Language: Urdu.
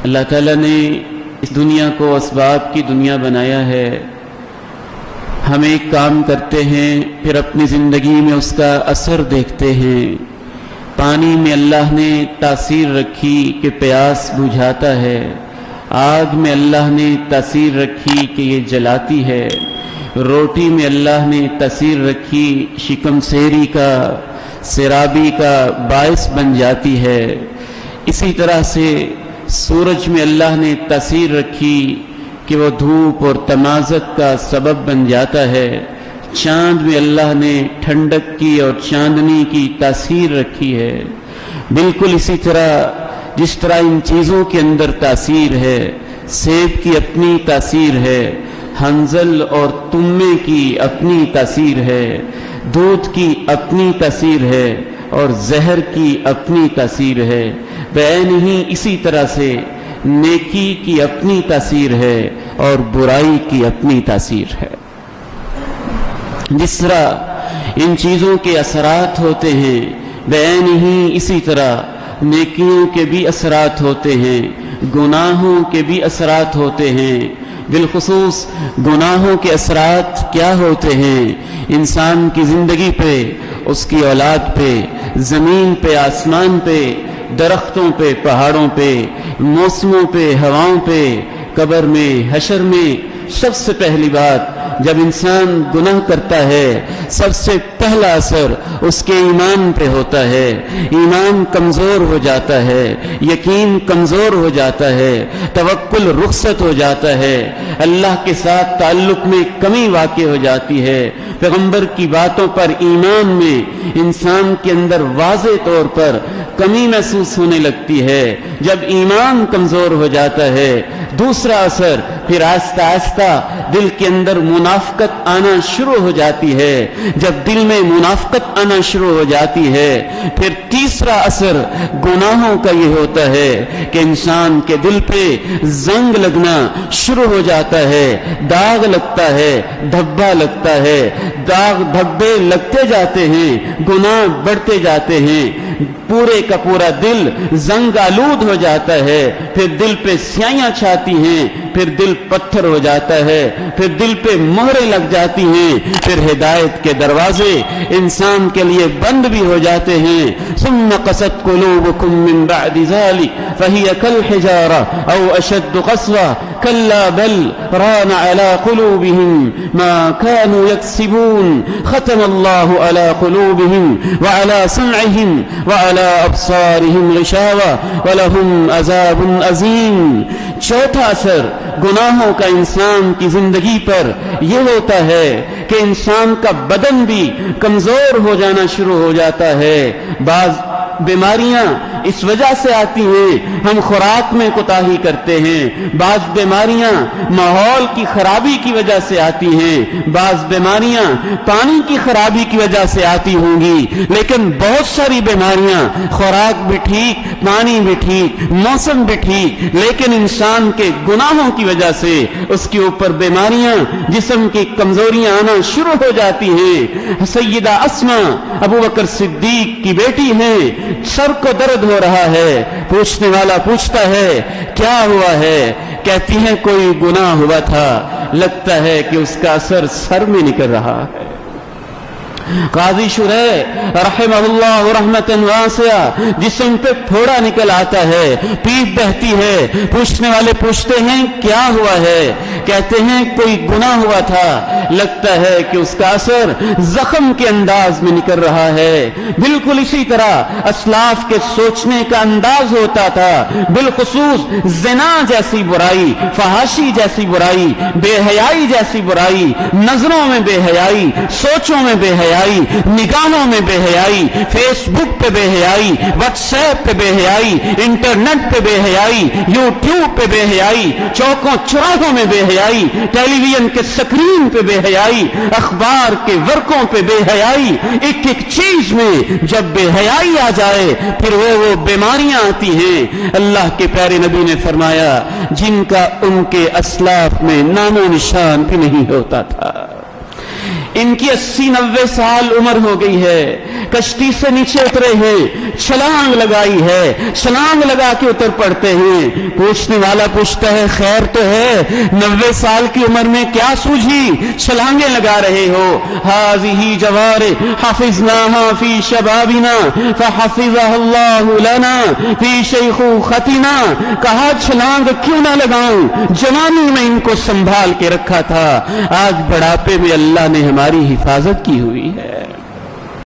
اللہ تعالیٰ نے اس دنیا کو اسباب کی دنیا بنایا ہے. ہم ایک کام کرتے ہیں پھر اپنی زندگی میں اس کا اثر دیکھتے ہیں. پانی میں اللہ نے تاثیر رکھی کہ پیاس بجھاتا ہے. آگ میں اللہ نے تاثیر رکھی کہ یہ جلاتی ہے. روٹی میں اللہ نے تاثیر رکھی شکم سیری کا سیرابی کا باعث بن جاتی ہے. اسی طرح سے سورج میں اللہ نے تاثیر رکھی کہ وہ دھوپ اور تمازت کا سبب بن جاتا ہے. چاند میں اللہ نے ٹھنڈک کی اور چاندنی کی تاثیر رکھی ہے. بالکل اسی طرح جس طرح ان چیزوں کے اندر تاثیر ہے، سیب کی اپنی تاثیر ہے، حنظل اور تمے کی اپنی تاثیر ہے، دودھ کی اپنی تاثیر ہے اور زہر کی اپنی تاثیر ہے. بعین ہی اسی طرح سے نیکی کی اپنی تاثیر ہے اور برائی کی اپنی تاثیر ہے. جس طرح ان چیزوں کے اثرات ہوتے ہیں، بعین ہی اسی طرح نیکیوں کے بھی اثرات ہوتے ہیں، گناہوں کے بھی اثرات ہوتے ہیں. بالخصوص گناہوں کے اثرات کیا ہوتے ہیں انسان کی زندگی پہ، اس کی اولاد پہ، زمین پہ، آسمان پہ، درختوں پہ، پہاڑوں پہ، موسموں پہ، ہواؤں پہ، قبر میں، حشر میں. سب سے پہلی بات جب انسان گناہ کرتا ہے سب سے پہلا اثر اس کے ایمان پہ ہوتا ہے. ایمان کمزور ہو جاتا ہے، یقین کمزور ہو جاتا ہے، توکل رخصت ہو جاتا ہے، اللہ کے ساتھ تعلق میں کمی واقع ہو جاتی ہے. پیغمبر کی باتوں پر ایمان میں انسان کے اندر واضح طور پر کمی محسوس ہونے لگتی ہے. جب ایمان کمزور ہو جاتا ہے دوسرا اثر پھر آہستہ آہستہ دل کے اندر منافقت آنا شروع ہو جاتی ہے. جب دل میں منافقت آنا شروع ہو جاتی ہے پھر تیسرا اثر گناہوں کا یہ ہوتا ہے کہ انسان کے دل پہ زنگ لگنا شروع ہو جاتا ہے، داغ لگتا ہے، دھبا لگتا ہے. داغ دھبے لگتے جاتے ہیں، گناہ بڑھتے جاتے ہیں، پورے کا پورا دل زنگ آلود ہو جاتا ہے. پھر دل پہ سیاہیاں چھاتی ہیں، پھر دل پتھر ہو جاتا ہے، پھر دل پہ مہریں لگ جاتی ہیں، پھر ہدایت کے دروازے انسان کے لیے بند بھی ہو جاتے ہیں. ثم قست قلوبكم من بعد ذلك فهي كالحجارة او اشد قسوة كلا بل ران على قلوبهم ما كانوا يكسبون ختم الله على قلوبهم وعلى سمعهم وعلى ابصارهم غشاوة ولهم عذاب عظيم. چوتھا اثر گناہوں کا انسان کی زندگی پر یہ ہوتا ہے کہ انسان کا بدن بھی کمزور ہو جانا شروع ہو جاتا ہے. بعض بیماریاں اس وجہ سے آتی ہیں ہم خوراک میں کوتاہی کرتے ہیں. بعض بیماریاں ماحول کی خرابی کی وجہ سے آتی ہیں، بعض بیماریاں پانی کی خرابی کی وجہ سے آتی ہوں گی، لیکن بہت ساری بیماریاں خوراک بھی ٹھیک، پانی بھی ٹھیک، موسم بھی ٹھیک، لیکن انسان کے گناہوں کی وجہ سے اس کے اوپر بیماریاں، جسم کی کمزوریاں آنا شروع ہو جاتی ہیں. سیدہ اسماء ابو بکر صدیق کی بیٹی ہیں، سر کو درد ہو رہا ہے. پوچھنے والا پوچھتا ہے کیا ہوا ہے؟ کہتی ہیں کوئی گناہ ہوا تھا، لگتا ہے کہ اس کا اثر سر میں نکل رہا ہے. قاضی شریح رحمہ اللہ رحمت واسعہ جسم پہ پھوڑا نکل آتا ہے، پیپ بہتی ہے. پوچھنے والے پوچھتے ہیں کیا ہوا ہے؟ کہتے ہیں کوئی گناہ ہوا تھا، لگتا ہے کہ اس کا اثر زخم کے انداز میں نکل رہا ہے. بالکل اسی طرح اسلاف کے سوچنے کا انداز ہوتا تھا. بالخصوص زنا جیسی برائی، فحاشی جیسی برائی، بے حیائی جیسی برائی، نظروں میں بے حیائی، سوچوں میں بے حیائی، نگاہوں میں بے حیائی، فیس بک پہ بے حیائی، واٹس ایپ پہ بے حیائی، انٹرنیٹ پہ بے حیائی، یوٹیوب پہ بے حیائی، چوکوں چوراہوں میں بے حیائی، ٹیلی ویژن کے سکرین پہ بے حیائی، اخبار کے ورقوں پہ بے حیائی. ایک ایک چیز میں جب بے حیائی آ جائے پھر وہ بیماریاں آتی ہیں. اللہ کے پیارے نبی نے فرمایا جن کا ان کے اسلاف میں نام و نشان بھی نہیں ہوتا تھا. ان جن کی 80-90 سال عمر ہو گئی ہے، کشتی سے نیچے اترے ہیں، چھلانگ لگائی ہے، چھلانگ لگا کے اتر پڑتے ہیں۔ پوچھنے والا پوچھتا ہے خیر تو ہے، 90 سال کی عمر میں کیا سوجھی، چھلانگیں لگا رہے ہو؟ ہذہ جوار حفظناها فی شبابنا فحفظها اللہ لنا فی شیخوختنا۔ کہا چھلانگ کیوں نہ لگاؤں، جوانی میں ان کو سنبھال کے رکھا تھا، آج بڑھاپے میں اللہ نے ہماری حفاظت کی ہوئی ہے۔